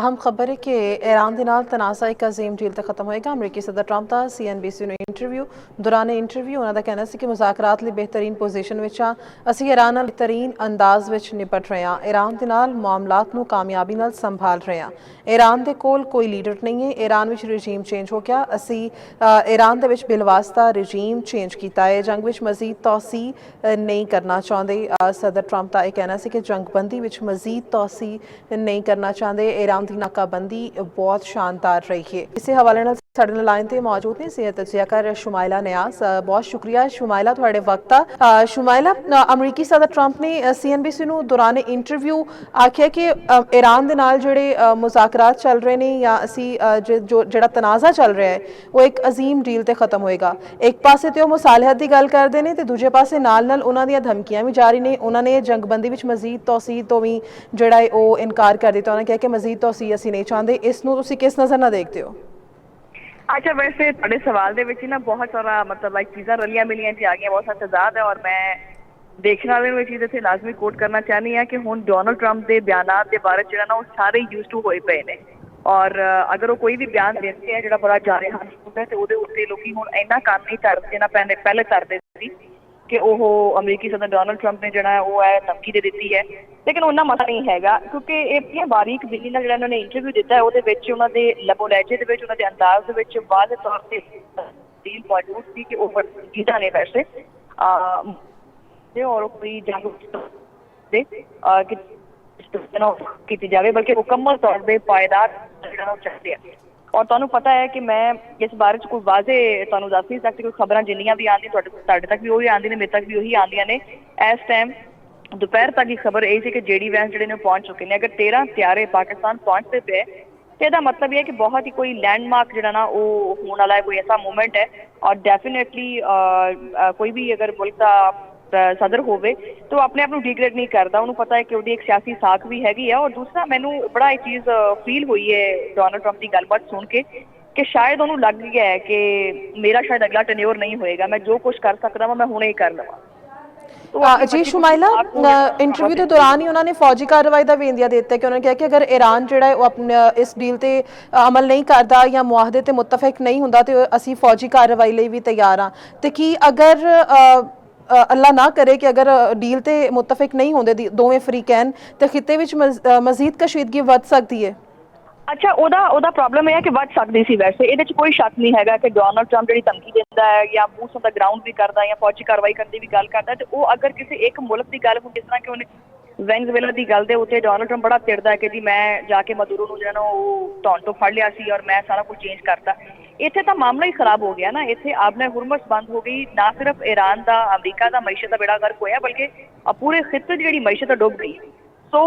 अहम खबर है कि ईरान के नाल तनाज़ा एक अजीम डील तक खत्म होएगा। अमरीकी सदर ट्रंप का CNBC ਨੂੰ इंटरव्यू दौरान इंटरव्यू उन्होंने कहना सी कि मुज़ाकरात ਲਈ बेहतरीन पोजीशन ਵਿੱਚ ਆ। ਅਸੀਂ ईरान ਨਾਲ बेहतरीन अंदाज ਵਿੱਚ निपट रहे हैं। ईरान ਦੇ ਨਾਲ ਮਾਮਲਾਤ ਨੂੰ ਕਾਮਯਾਬੀ ਨਾਲ ਸੰਭਾਲ ਰਹੇ ਹਾਂ। ईरान ਦੇ ਕੋਲ ਕੋਈ ਲੀਡਰ नहीं है। ईरान ਵਿੱਚ ਰਜੀਮ ਚੇਂਜ ਹੋ ਗਿਆ। ਅਸੀਂ ईरान ਦੇ ਵਿੱਚ ਬਿਲਵਾਸਤਾ ਰਜੀਮ ਚੇਂਜ ਕੀਤਾ ਹੈ। ਜੰਗ ਵਿੱਚ ਮਜ਼ੀਦ ਤੌਸੀ नहीं करना चाहते। सदर ट्रंप का यह कहना है कि जंगबंदी ਵਿੱਚ मजीद तौसी नहीं करना चाहते। ईरान की नाकाबंदी बहुत शानदार रही है। इस हवाले साडे लाइन ते मौजूद ने सेहत तजज़ियाकार शुमाइला नियाज़। बहुत शुक्रिया शुमाइला तुहाडे वक्त दा। शुमाइला, अमरीकी सदर ट्रंप ने CNBC ਨੂੰ दौरान इंटरव्यू आख्या कि ईरान दे नाल जिहड़े मुज़ाकरात चल रहे हैं या असी जिहड़ा तनाज़ा चल रहा है वो एक अजीम डील ते खत्म होएगा। एक पासे ते मुसालहत की गल करते हैं तो दूजे पासे नाल नाल उन्हां ਦੀਆਂ धमकियां भी जारी ने। उन्होंने जंगबंदी ਵਿੱਚ मजीद तौसी तो भी ਜਿਹੜਾ है वो इनकार कर दिता। उन्होंने कहा कि मजीद तौसी ਅਸੀਂ नहीं चाहते। इस ਨੂੰ ਤੁਸੀਂ किस नज़र ਨਾਲ देखते हो? अच्छा, वैसे ਤੁਹਾਡੇ सवाल ਦੇ ਵਿੱਚ ना बहुत सारा मतलब चीज़ां रलियां मिलियां जी आ गई, बहुत सारा तजाद है। और मैं देखने वाले ਨੂੰ ਇਹ ਚੀਜ਼ ਇੱਥੇ ਲਾਜ਼ਮੀ ਕੋਟ ਕਰਨਾ ਚਾਹਨੀ ਹਾਂ ਕਿ ਹੁਣ ਡੋਨਲਡ ਟਰੰਪ ਦੇ ਬਿਆਨਾਤ ਦੇ ਬਾਰੇ ਜਿਹੜਾ ਨਾ ਉਹ ਸਾਰੇ ਯੂਜ਼ ਟੂ ਹੋਏ ਪਏ ਨੇ। और अगर वो कोई भी बयान देते हैं जो बड़ा जारे हाल होता है तो वो उत्ते लोग हूँ इन्ना काम नहीं करते जिन्ना पहले करते थे कि वो अमरीकी सदर डोनल्ड ट्रंप ने जोड़ा वो है धमकी दे दी है। लेकिन उन्ना मसला नहीं है क्योंकि ये बारीक बिली ना जो उन्होंने इंटरव्यू दिता है वो उन्होंने लबो लहजे के अंदाज के वाज़े तौर पर डील मौजूद थी कि वो जीता ने वैसे और कोई जंग की जाए बल्कि मुकम्मल तौर पर पायदार चाहते हैं। और तुहानू पता है कि मैं इस बारे कोई वाजे तुहानू दस नहीं सकती। कोई खबर जिन्नियां भी आंदी तुहाडे तक भी वही आंदी ने, मेरे तक भी वही आंदियां ने। इस टाइम दोपहर तक की खबर यही थी कि JD वैंस जिहड़े ने पहुंच चुके हैं। अगर 13 त्यारे पाकिस्तान पहुंचते पे तो यदा मतलब यह है कि बहुत ही कोई लैंडमार्क जो ना वो होने वाला है, कोई ऐसा मूवमेंट है। और डेफिनेटली कोई भी अगर मुल्क का सदर होवे तो अपने आप डिग्रेड नहीं करता। उन्होंने पता है कि उसकी एक सियासी साख भी हैगी है। और दूसरा मैनू बड़ा एक चीज़ फील हुई है डोनल्ड ट्रंप की गलबात सुन के कि शायद उन्होंने लग गया है कि मेरा शायद अगला टेन्योर नहीं होएगा, मैं जो कुछ कर सकता वा मैं हुणे ही कर लवां। जी शुमाइला, इंटरव्यू के दौरान ही उन्होंने फौजी कार्रवाई का भी इंदिया दिता कि उन्होंने कहा कि अगर ईरान जो अपने इस डील से अमल नहीं करता या मुआहदे से मुतफिक नहीं होंदा तो असी फौजी कार्रवाई लिए भी तैयार हाँ। तो कि अगर अल्लाह ना करे कि अगर डील ते मुतफिक नहीं होंदे दोवें फ्रीकैन तो खिते विच मजीद कशीदगी वध सकती है। अच्छा, ओदा प्रॉब्लम है कि वध सकती सी। वैसे ये कोई शक नहीं है कि डोनल्ड ट्रंप जी धमकी देता है या बूट्स ऑन द ग्राउंड भी करता है या फौजी कार्रवाई करने की भी गल करता है तो वो अगर किसी एक मुल्क की गल हो, जिस तरह कि उन्हें वेनेजुएला की गल के उत्ते डोनल्ड ट्रंप बड़ा चिड़दा है कि जी मैं जाके मदूरो को जो धौन तो फड़ लिया सी और मैं सारा कुछ चेंज करता। इत्थे तो मामला ही खराब हो गया ना। इत्थे आबने हुरमस बंद हो गई। ना सिर्फ ईरान का अमरीका का मैशत का बेड़ा गर्क होया बल्कि पूरे खिते की जी मैशत डुब गई। सो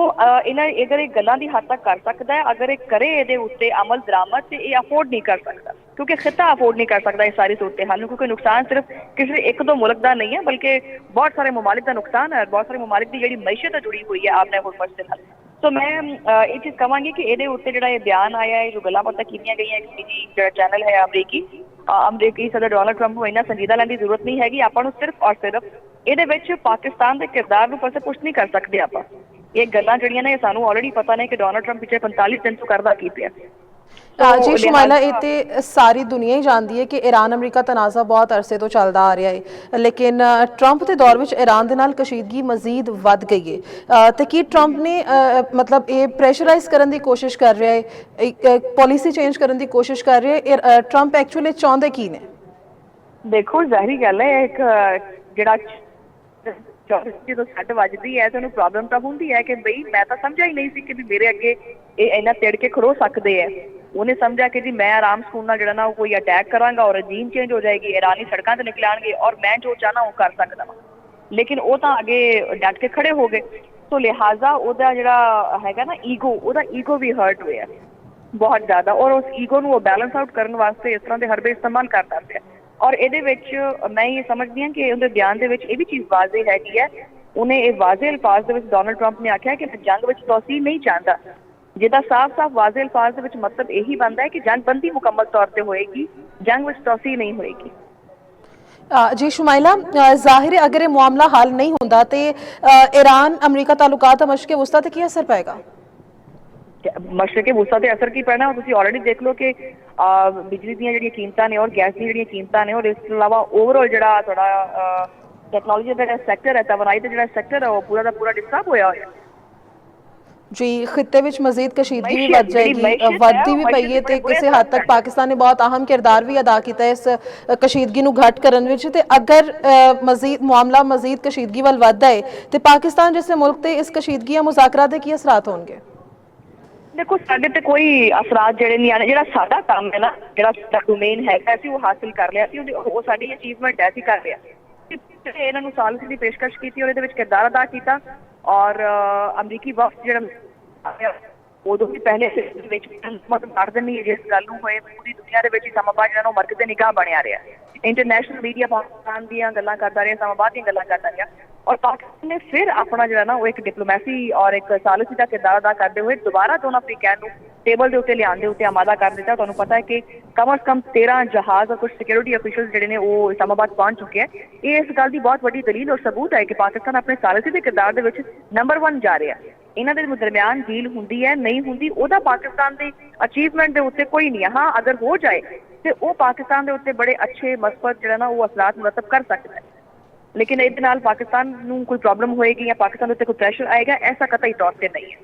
इन्हें अगर एक गल्लां दी हद तक कर सकता है, अगर एक करे ये उत्ते अमल दरामद तो ये अफोर्ड नहीं कर सकता क्योंकि खिता अफोर्ड नहीं कर सकता ये सारी सूरत हाल। क्योंकि नुकसान सिर्फ किसी एक दो मुल्क का नहीं है बल्कि बहुत सारे ममालिक का नुकसान है। बहुत सारे ममालिक की जी मैशत जुड़ी हुई है आपने हुरमस के नाल। तो मैं ये चीज़ कहांगी कि ये उत्ते जो बयान आया है, जो गल्लां बातां कीतियां गईयां, जो चैनल है अमरीकी सदर डोनल्ड ट्रंप को इन्ना संजीदा लैण दी जरूरत नहीं हैगी। आपां नूं सिर्फ और सिर्फ ये पाकिस्तान के किरदार नूं पासे कुछ नहीं कर सकते। आपां ये गल्लां जिहड़ियां ने सानू ऑलरेडी पता ने कि डोनल्ड ट्रंप पिछले 45 दिन तो करदा की पिया। जी शुमाइला, ये सारी दुनिया ही जानती है कि ईरान अमरीका तनाज़ा बहुत अरसे तो चलता आ रहा है लेकिन ट्रंप के दौर में ईरान के नाल कशीदगी मजीद वध गई है। तो कि ट्रंप ने मतलब ये प्रेशराइज करने की कोशिश कर रहा है, पॉलिसी चेंज करने की कोशिश कर रहा है। ट्रंप एक्चुअली चाहते की ने? देखो जाहिर गल है एक जिहड़ा जो सट वजदी है तो प्रॉब्लम तो होंगी है कि बई मैं तो समझा ही नहीं सी कि मेरे अगे इन्ना तिड़ के खड़ो सकते हैं। उन्हें समझा कि जी मैं आराम सुकून जो ना कोई अटैक करांगा और रजीम चेंज हो जाएगी, ईरानी सड़कों से निकल आएंगे और मैं जो चाहना वो कर सकता वा। लेकिन वो तो आगे डट के खड़े हो गए तो लिहाजा वह जो है ना ईगो भी हर्ट हुआ बहुत ज़्यादा। और उस ईगो को बैलेंस आउट करने वास्ते इस तरह के हरबे इस्तेमाल करता है। और ये मैं ये समझती हूँ कि उनके बयान के भी चीज़ वाजे हैगी है। उन्हें ये वाजे अल्फाज के डोनल्ड ट्रंप ने आख्या कि मैं जंग में तौसी नहीं चाहता, जिदा साफ साफ वाजे अल्फाज के मतलब यही बनता है कि जंगबंदी मुकम्मल तौर पर होएगी, जंग में तौसी नहीं होएगी। जी शुमाइला, जाहिर है अगर ये मामला हल नहीं होता तो ईरान अमरीका ताल्लुकात मशक़े वुस्ता ते की असर पाएगा? ਮਸ਼ਰਕੇ ਵਸੂਤਾ ਤੇ ਅਸਰ ਕੀ ਪੈਣਾ, ਤੁਸੀਂ ਆਲਰੇਡੀ ਦੇਖ ਲਓ ਕਿ ਬਿਜਲੀ ਦੀਆਂ ਜਿਹੜੀਆਂ ਕੀਮਤਾਂ ਨੇ ਔਰ ਗੈਸ ਦੀਆਂ ਜਿਹੜੀਆਂ ਕੀਮਤਾਂ ਨੇ, ਔਰ ਇਸ ਤੋਂ ਇਲਾਵਾ ਓਵਰਆਲ ਜਿਹੜਾ ਤੁਹਾਡਾ ਟੈਕਨੋਲੋਜੀ ਦਾ ਜਿਹੜਾ ਸੈਕਟਰ ਹੈ, ਤਵਨਾਈ ਦਾ ਜਿਹੜਾ ਸੈਕਟਰ ਹੈ, ਉਹ ਪੂਰਾ ਦਾ ਪੂਰਾ ਡਿਸਟਰਬ ਹੋਇਆ ਹੋਇਆ। ਜੀ ਖਿੱਤੇ ਵਿੱਚ ਮਜ਼ੀਦ ਕਸ਼ੀਦਗੀ ਵੀ ਵੱਧ ਜਿਹੜੀ ਜਾਏਗੀ, ਮਈਸ਼ਤ ਵੱਧਦੀ ਹੈ, ਵੀ ਉਹ ਪਈ ਹੈ ਤੇ ਬੜੇ ਕਿਸੇ ਹੱਦ ਤੱਕ ਪਾਕਿਸਤਾਨ ਨੇ ਬਹੁਤ ਅਹਿਮ ਕਿਰਦਾਰ ਵੀ ਅਦਾ ਕੀਤਾ ਹੈ ਇਸ ਕਸ਼ੀਦਗੀ ਨੂੰ ਘੱਟ ਕਰਨ ਵਿੱਚ। ਤੇ ਅਗਰ ਮਜ਼ੀਦ ਮਾਮਲਾ ਮਜ਼ੀਦ ਕਸ਼ੀਦਗੀ ਵੱਲ ਵੱਧਦਾ ਹੈ ਤੇ ਪਾਕਿਸਤਾਨ ਜਿਸੇ ਮੁਲਕ ਤੇ ਇਸ ਕਸ਼ੀਦਗੀ ਜਾਂ ਮੁਜ਼ਾਕਰਾਤ ਦੇ ਕੀ ਅਸਰਾਤ ਹੋਣਗੇ? ਦੇਖੋ ਸਾਡੇ ਤੇ ਕੋਈ ਅਸਰਾਤ ਜਿਹੜੇ ਨਹੀਂ ਆਣੇ। ਜਿਹੜਾ ਸਾਡਾ ਕੰਮ ਹੈ ਨਾ, ਜਿਹੜਾ ਸਾਡਾ ਡੋਮੇਨ ਹੈਗਾ, ਅਸੀਂ ਉਹ ਹਾਸਿਲ ਕਰ ਲਿਆ ਸੀ, ਉਹ ਸਾਡੀ ਅਚੀਵਮੈਂਟ ਹੈ, ਅਸੀਂ ਕਰ ਲਿਆ। ਇਹਨਾਂ ਨੂੰ ਸਾਲਸ ਦੀ ਪੇਸ਼ਕਸ਼ ਕੀਤੀ ਔਰ ਇਹਦੇ ਵਿੱਚ ਕਿਰਦਾਰ ਅਦਾ ਕੀਤਾ। ਔਰ ਅਮਰੀਕੀ ਵਫਦ ਜਿਹੜਾ ਉਦੋਂ ਵੀ ਪਹਿਲੇ ਵਿੱਚ ਕਰ ਦਿੰਦੀ ਹੈ ਜਿਸ ਗੱਲ ਨੂੰ ਹੋਏ, ਪੂਰੀ ਦੁਨੀਆ ਦੇ ਵਿੱਚ ਇਸਲਾਮਾਬਾਦ ਜਿਹੜਾ ਉਹ ਮਰਕਜ਼ ਨਿਗਾਹ ਬਣਿਆ ਰਿਹਾ। ਇੰਟਰਨੈਸ਼ਨਲ ਮੀਡੀਆ ਪਾਕਿਸਤਾਨ ਦੀਆਂ ਗੱਲਾਂ ਕਰਦਾ ਰਿਹਾ, ਇਸਲਾਮਾਬਾਦ ਦੀਆਂ ਗੱਲਾਂ ਕਰਦਾ ਰਿਹਾ, ਔਰ ਪਾਕਿਸਤਾਨ ਨੇ ਫਿਰ ਆਪਣਾ ਜਿਹੜਾ ਨਾ ਉਹ ਇੱਕ ਡਿਪਲੋਮੈਸੀ ਔਰ ਇੱਕ ਸਾਲਸੀ ਦਾ ਕਿਰਦਾਰ ਅਦਾ ਕਰਦੇ ਹੋਏ ਦੁਬਾਰਾ ਦੋਨਾਂ ਅਫਰੀਕੈਨ ਨੂੰ ਟੇਬਲ ਦੇ ਉੱਤੇ ਲਿਆਉਣ ਦੇ ਉੱਤੇ ਆਮਾਦਾ ਕਰ ਦਿੱਤਾ। ਤੁਹਾਨੂੰ ਪਤਾ ਹੈ ਕਿ ਕਮ ਅਜ਼ ਕਮ 13 ਜਹਾਜ਼ ਔਰ ਕੁਝ ਸਿਕਿਉਰਿਟੀ ਅਫੀਸ਼ੀਅਲ ਜਿਹੜੇ ਨੇ ਉਹ ਇਸਲਾਮਾਬਾਦ ਪਹੁੰਚ ਚੁੱਕੇ ਹੈ। ਇਹ ਇਸ ਗੱਲ ਦੀ ਬਹੁਤ ਵੱਡੀ ਦਲੀਲ ਔਰ ਸਬੂਤ ਹੈ ਕਿ ਪਾਕਿਸਤਾਨ ਆਪਣੇ ਸਾਲਸੀ ਦੇ ਕਿਰਦਾਰ ਦੇ ਵਿੱਚ ਨੰਬਰ 1 ਜਾ ਰਿਹਾ। ਇਹਨਾਂ ਦੇ ਦਰਮਿਆਨ ਡੀਲ ਹੁੰਦੀ ਹੈ ਨਹੀਂ ਹੁੰਦੀ, ਉਹਦਾ ਪਾਕਿਸਤਾਨ ਦੀ ਅਚੀਵਮੈਂਟ ਦੇ ਉੱਤੇ ਕੋਈ ਨਹੀਂ ਹੈ। ਹਾਂ, ਅਗਰ ਹੋ ਜਾਏ ਤੇ ਉਹ ਪਾਕਿਸਤਾਨ ਦੇ ਉੱਤੇ ਬੜੇ ਅੱਛੇ ਮਸਬਤ ਜਿਹੜਾ ਨਾ ਉਹ ਅਸਰਾਤ ਮੁਰਤਬ ਕਰ ਸਕਦਾ ਹੈ, ਲੇਕਿਨ ਇਹਦੇ ਨਾਲ ਪਾਕਿਸਤਾਨ ਨੂੰ ਕੋਈ ਪ੍ਰੋਬਲਮ ਹੋਏਗੀ ਜਾਂ ਪਾਕਿਸਤਾਨ ਦੇ ਉੱਤੇ ਕੋਈ ਪ੍ਰੈਸ਼ਰ ਆਏਗਾ, ਐਸਾ ਕਤਈ ਤੌਰ ਤੇ ਨਹੀਂ ਹੈ।